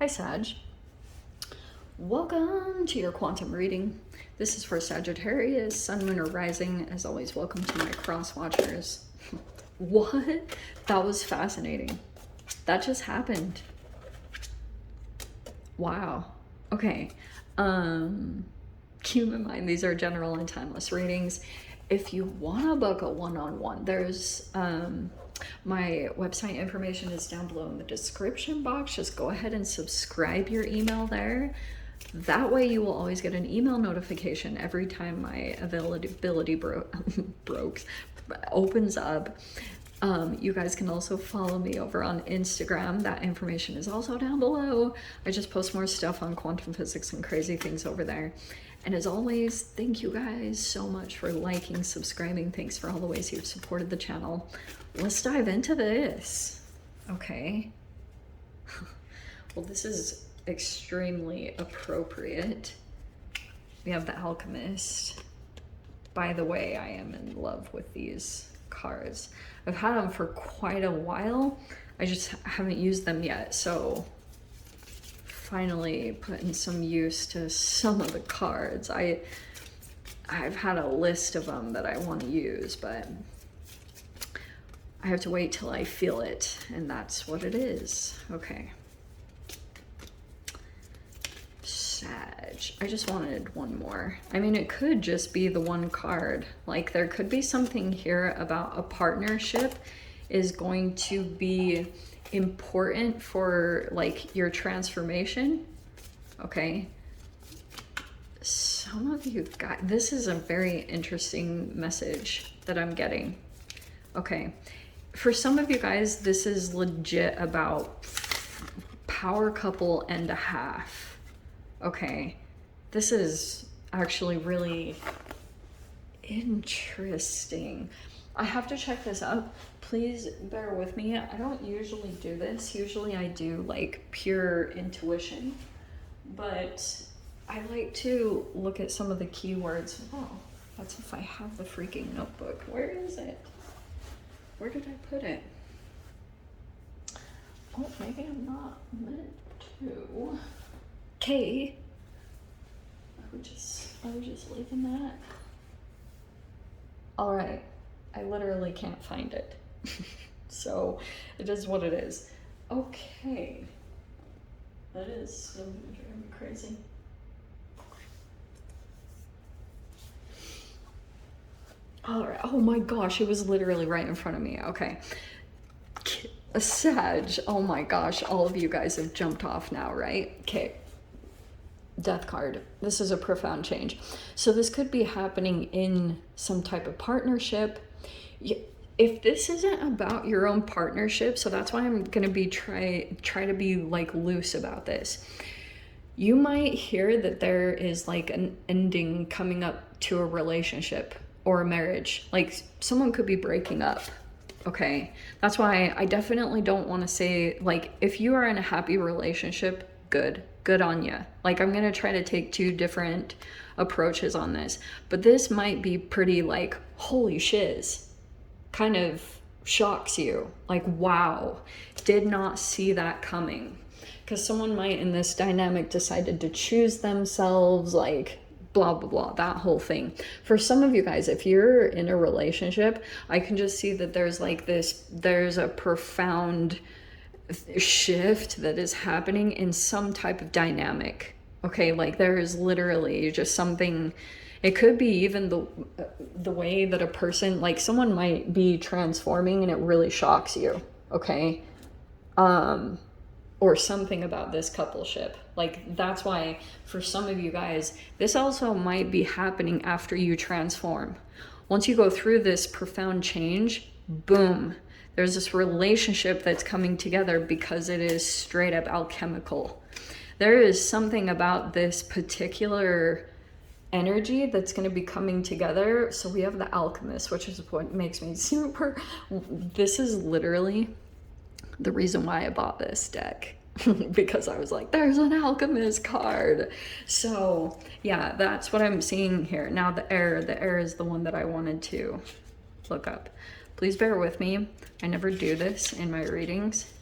Hi Sag, welcome to your quantum reading. This is for Sagittarius, Sun, Moon, or Rising. As always, welcome to my cross watchers. What? That was fascinating. That just happened. Wow. Okay. Keep in mind these are general and timeless readings. If you want to book a one-on-one, there's my website information is down below in the description box. Just go ahead and subscribe your email there. That way you will always get an email notification every time my availability opens up. You guys can also follow me over on Instagram. That information is also down below. I just post more stuff on quantum physics and crazy things over there. And as always, thank you guys so much for liking, subscribing. Thanks for all the ways you've supported the channel. Let's dive into this. Okay. Well, this is extremely appropriate. We have the alchemist. By the way, I am in love with these cards. I've had them for quite a while. I just haven't used them yet. So finally putting some use to some of the cards. I've had a list of them that I want to use, but I have to wait till I feel it, and that's what it is. Okay. Sag. I just wanted one more. I mean, it could just be the one card. Like, there could be something here about a partnership is going to be important for, like, your transformation. Okay. Some of you got, this is a very interesting message that I'm getting. Okay. For some of you guys, this is legit about power couple and a half. Okay. This is actually really interesting. I have to check this out. Please bear with me. I don't usually do this. Usually I do like pure intuition, but I like to look at some of the keywords. Oh, that's if I have the freaking notebook. Where is it? Where did I put it? Oh, maybe I'm not meant to. Okay. I was just leaving that. All right. I literally can't find it. So it is what it is. Okay. That is so driving me crazy. All right. Oh my gosh, it was literally right in front of me. Okay. A Sag. Oh my gosh, all of you guys have jumped off now, right? Okay. Death card. This is a profound change. So this could be happening in some type of partnership. If this isn't about your own partnership, so that's why I'm going to be try to be like loose about this. You might hear that there is like an ending coming up to a relationship or a marriage. Like someone could be breaking up. Okay. That's why I definitely don't want to say, like, if you are in a happy relationship, good on you. Like, I'm going to try to take two different approaches on this, but this might be pretty like, holy shiz, kind of shocks you. Like, wow, did not see that coming. Because someone might in this dynamic decided to choose themselves, like blah, blah, blah, that whole thing. For some of you guys, if you're in a relationship, I can just see that there's like this, there's a profound shift that is happening in some type of dynamic. Okay, like there is literally just something. It could be even the way that a person, like someone might be transforming and it really shocks you. Okay, or something about this coupleship. Like that's why for some of you guys, this also might be happening after you transform. Once you go through this profound change, boom, there's this relationship that's coming together because it is straight up alchemical. There is something about this particular energy that's going to be coming together. So we have the alchemist, which is what makes me super, this is literally the reason why I bought this deck. Because I was like, there's an alchemist card. So yeah, that's what I'm seeing here. Now the air is the one that I wanted to look up. Please bear with me. I never do this in my readings.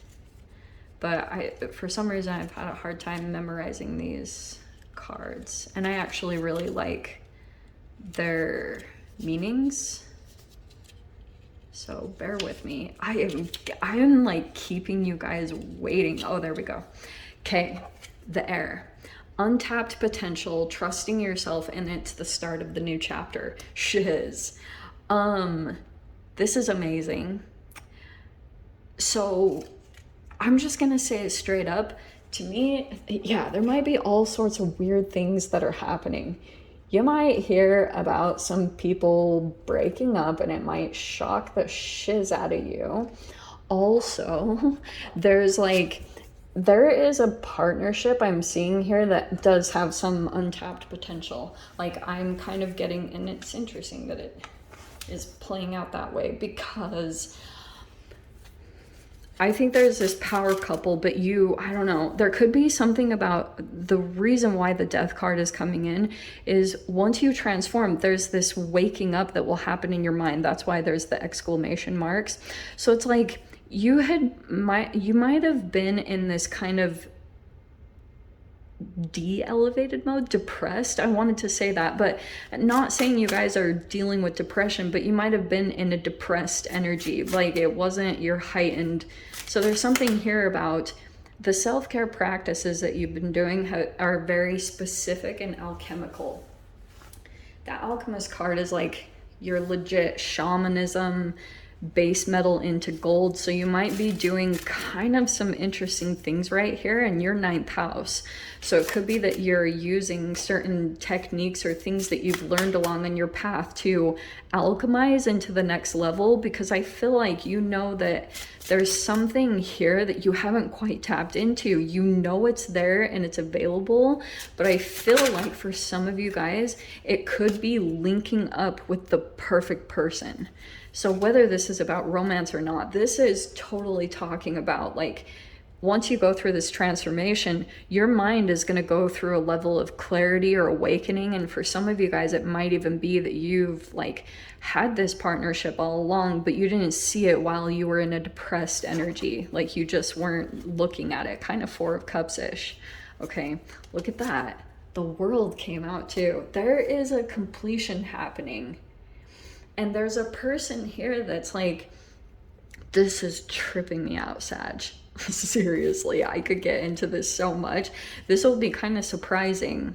but for some reason I've had a hard time memorizing these cards, and I actually really like their meanings. So bear with me. I am like keeping you guys waiting. Oh, there we go. Okay, the air. Untapped potential, trusting yourself, and it's the start of the new chapter. Shiz. This is amazing. So I'm just gonna say it straight up. To me, yeah, there might be all sorts of weird things that are happening. You might hear about some people breaking up and it might shock the shiz out of you. Also, there is a partnership I'm seeing here that does have some untapped potential. Like I'm kind of getting, and it's interesting that it is playing out that way, because I think there's this power couple, but I don't know, there could be something about the reason why the death card is coming in is once you transform, there's this waking up that will happen in your mind. That's why there's the exclamation marks. So it's like you might have been in this kind of de-elevated mode, depressed. I wanted to say that, but not saying you guys are dealing with depression, but you might have been in a depressed energy. Like it wasn't your heightened. So there's something here about the self-care practices that you've been doing are very specific and alchemical. That alchemist card is like your legit shamanism, base metal into gold. So you might be doing kind of some interesting things right here in your 9th house. So it could be that you're using certain techniques or things that you've learned along in your path to alchemize into the next level, because I feel like you know that there's something here that you haven't quite tapped into. You know it's there and it's available, but I feel like for some of you guys, it could be linking up with the perfect person. So whether this is about romance or not, this is totally talking about like, once you go through this transformation, your mind is going to go through a level of clarity or awakening. And for some of you guys, it might even be that you've like had this partnership all along, but you didn't see it while you were in a depressed energy. Like you just weren't looking at it, kind of 4 of Cups-ish. Okay, look at that. The World came out too. There is a completion happening. And there's a person here that's like, this is tripping me out, Sag. Seriously, I could get into this so much. This will be kind of surprising.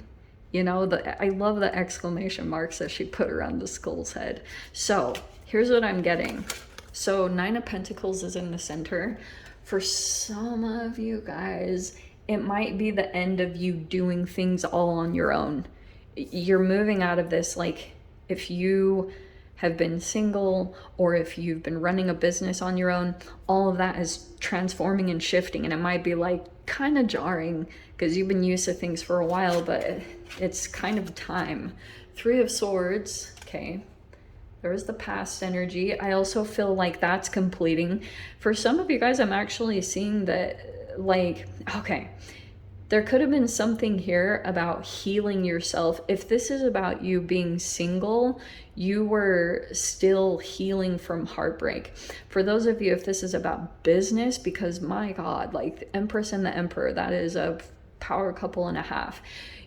You know, I love the exclamation marks that she put around the skull's head. So here's what I'm getting. So 9 of Pentacles is in the center. For some of you guys, it might be the end of you doing things all on your own. You're moving out of this, like if you have been single or if you've been running a business on your own, all of that is transforming and shifting, and it might be like kind of jarring because you've been used to things for a while, but it's kind of time. 3 of Swords, okay. There's the past energy. I also feel like that's completing. For some of you guys, I'm actually seeing that, like, okay, there could have been something here about healing yourself. If this is about you being single, you were still healing from heartbreak. For those of you, if this is about business, because my God, like the Empress and the Emperor, that is a power couple and a half.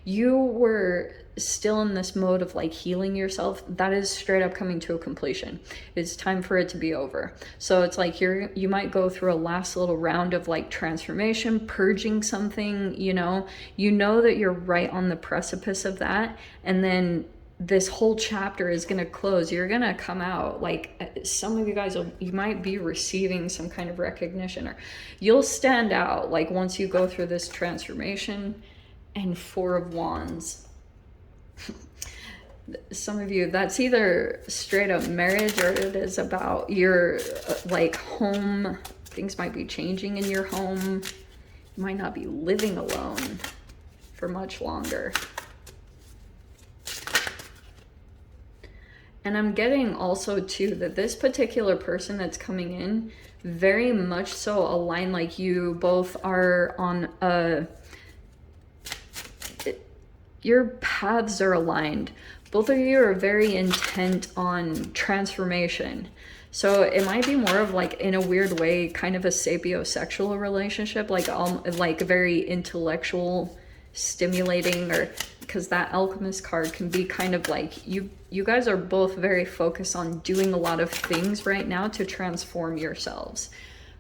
You were still in this mode of like healing yourself. That is straight up coming to a completion. It's time for it to be over. So it's like you might go through a last little round of like transformation, purging something, you know that you're right on the precipice of that. And then this whole chapter is going to close. You're going to come out like some of you guys you might be receiving some kind of recognition, or you'll stand out like once you go through this transformation. And 4 of Wands. Some of you, that's either straight up marriage or it is about your like home. Things might be changing in your home. You might not be living alone for much longer. And I'm getting also too that this particular person that's coming in very much so aligned, like you both are on a, your paths are aligned. Both of you are very intent on transformation. So it might be more of like, in a weird way, kind of a sapiosexual relationship, like very intellectual, stimulating, or because that alchemist card can be kind of like you guys are both very focused on doing a lot of things right now to transform yourselves.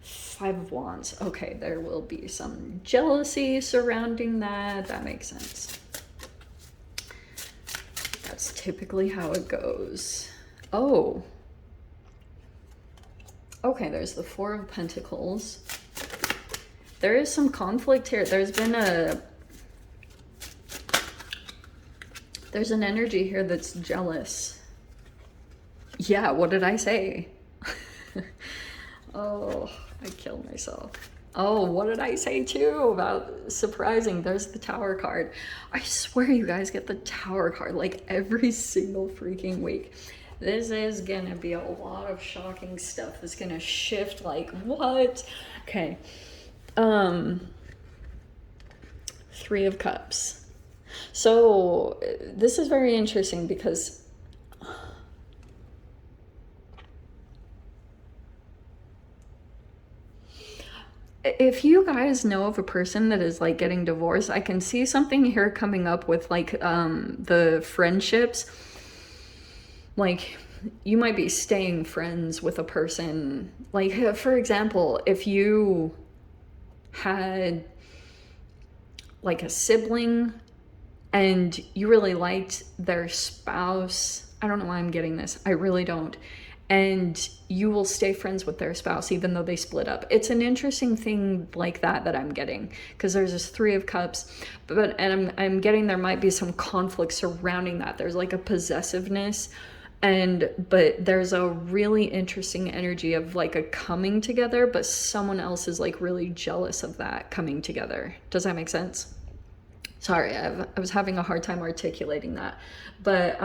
Five of Wands. Okay, there will be some jealousy surrounding that. That makes sense. That's typically how it goes. Oh. Okay, there's the Four of Pentacles. There is some conflict here. There's an energy here that's jealous. Yeah, what did I say? Oh, I killed myself. Oh, what did I say too about surprising? There's the Tower card. I swear you guys get the Tower card like every single freaking week. This is gonna be a lot of shocking stuff. It's gonna shift like what? Okay. Three of Cups. So this is very interesting because if you guys know of a person that is like getting divorced, I can see something here coming up with like the friendships. Like you might be staying friends with a person. Like for example, if you had like a sibling and you really liked their spouse, I don't know why I'm getting this, I really don't, and you will stay friends with their spouse even though they split up. It's an interesting thing like that I'm getting, because there's this Three of Cups, and I'm getting there might be some conflict surrounding that. There's like a possessiveness, but there's a really interesting energy of like a coming together, but someone else is like really jealous of that coming together. Does that make sense? Sorry, I was having a hard time articulating that, but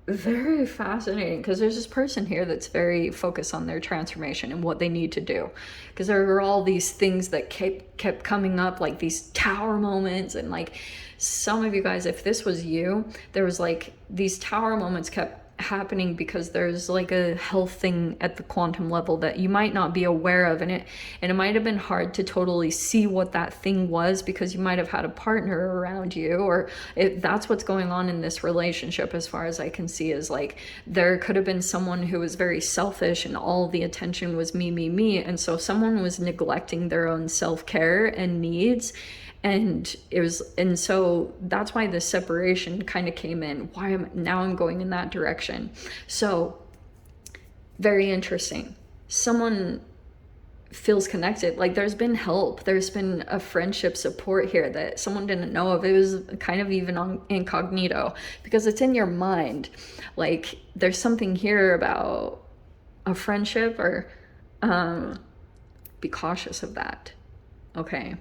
very fascinating, because there's this person here that's very focused on their transformation and what they need to do, because there were all these things that kept coming up, like these tower moments, and like some of you guys, if this was you, there was like these tower moments kept happening because there's like a health thing at the quantum level that you might not be aware of, and it might have been hard to totally see what that thing was, because you might have had a partner around you, or that's what's going on in this relationship. As far as I can see, is like there could have been someone who was very selfish and all the attention was me, and so someone was neglecting their own self-care and needs. And so that's why the separation kind of came in. Now I'm going in that direction. So very interesting. Someone feels connected, like there's been help, there's been a friendship support here that someone didn't know of. It was kind of even on incognito, because it's in your mind. Like there's something here about a friendship, or be cautious of that. Okay,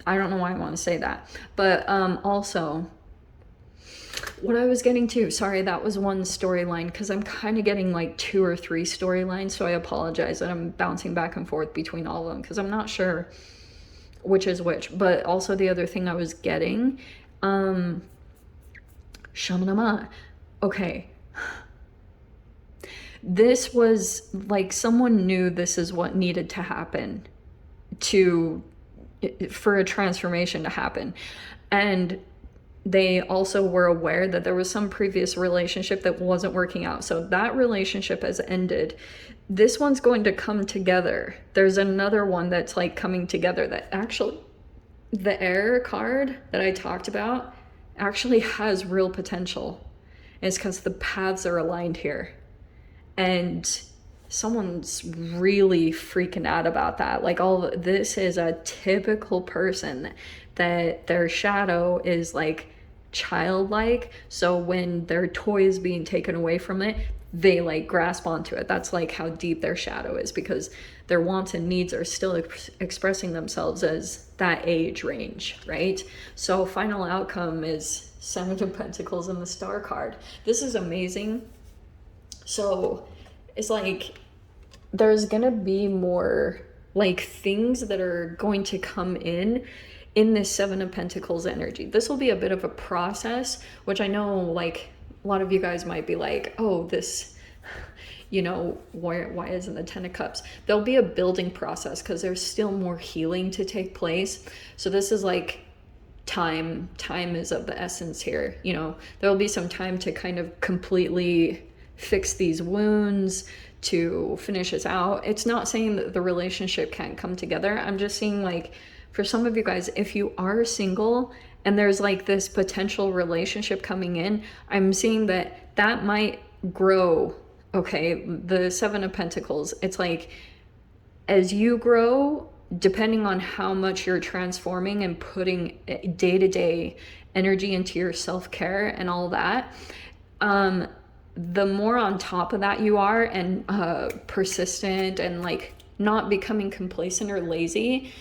I don't know why I want to say that, but also what I was getting to, sorry, that was one storyline, because I'm kind of getting like 2 or 3 storylines, so I apologize that I'm bouncing back and forth between all of them, because I'm not sure which is which. But also the other thing I was getting, Shamanama. Okay, this was like someone knew this is what needed to happen for a transformation to happen, and they also were aware that there was some previous relationship that wasn't working out, so that relationship has ended. This one's going to come together. There's another one that's like coming together, that actually, the Air card that I talked about actually has real potential. And it's because the paths are aligned here, and someone's really freaking out about that. Like this is a typical person that their shadow is like childlike, so when their toy is being taken away from it, they like grasp onto it. That's like how deep their shadow is, because their wants and needs are still expressing themselves as that age range, right? So final outcome is Seven of Pentacles and the Star card. This is amazing. So it's like there's gonna be more like things that are going to come in this Seven of Pentacles energy. This will be a bit of a process, which I know like a lot of you guys might be like, oh, this you know, why isn't the 10 of Cups? There'll be a building process because there's still more healing to take place. So this is like time is of the essence here. You know, there'll be some time to kind of completely fix these wounds, to finish this out. It's not saying that the relationship can't come together. I'm just saying, like, for some of you guys, if you are single and there's like this potential relationship coming in, I'm seeing that might grow. Okay, the 7 of Pentacles, it's like, as you grow, depending on how much you're transforming and putting day-to-day energy into your self-care and all that, the more on top of that you are, and persistent, and like not becoming complacent or lazy,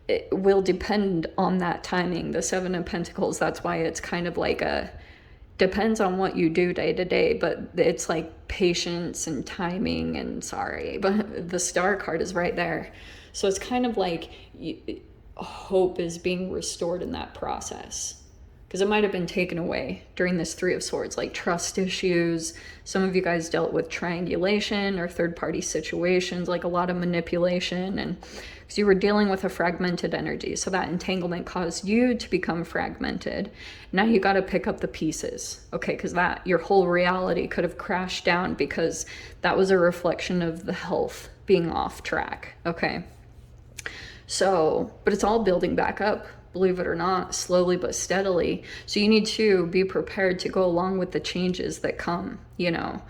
it will depend on that timing. The 7 of Pentacles, that's why it's kind of like depends on what you do day to day, but it's like patience and timing, and sorry, but the Star card is right there. So it's kind of like hope is being restored in that process, because it might have been taken away during this 3 of Swords, like trust issues. Some of you guys dealt with triangulation or third-party situations, like a lot of manipulation, and because you were dealing with a fragmented energy. So that entanglement caused you to become fragmented. Now you got to pick up the pieces, okay? Because that, your whole reality could have crashed down because that was a reflection of the health being off track, okay? So, but it's all building back up, believe it or not, slowly but steadily. So you need to be prepared to go along with the changes that come, you know,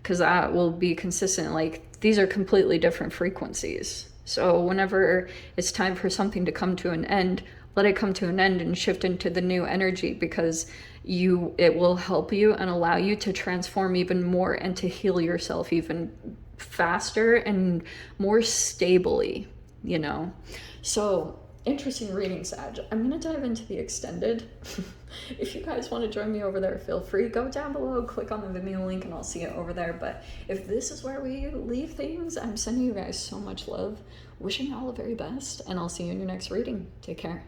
because that will be consistent. Like, these are completely different frequencies. So whenever it's time for something to come to an end, let it come to an end and shift into the new energy, because it will help you and allow you to transform even more and to heal yourself even faster and more stably, you know. So interesting reading, Sag. I'm going to dive into the extended. If you guys want to join me over there, feel free. Go down below, click on the Vimeo link, and I'll see it over there. But if this is where we leave things, I'm sending you guys so much love. Wishing you all the very best, and I'll see you in your next reading. Take care.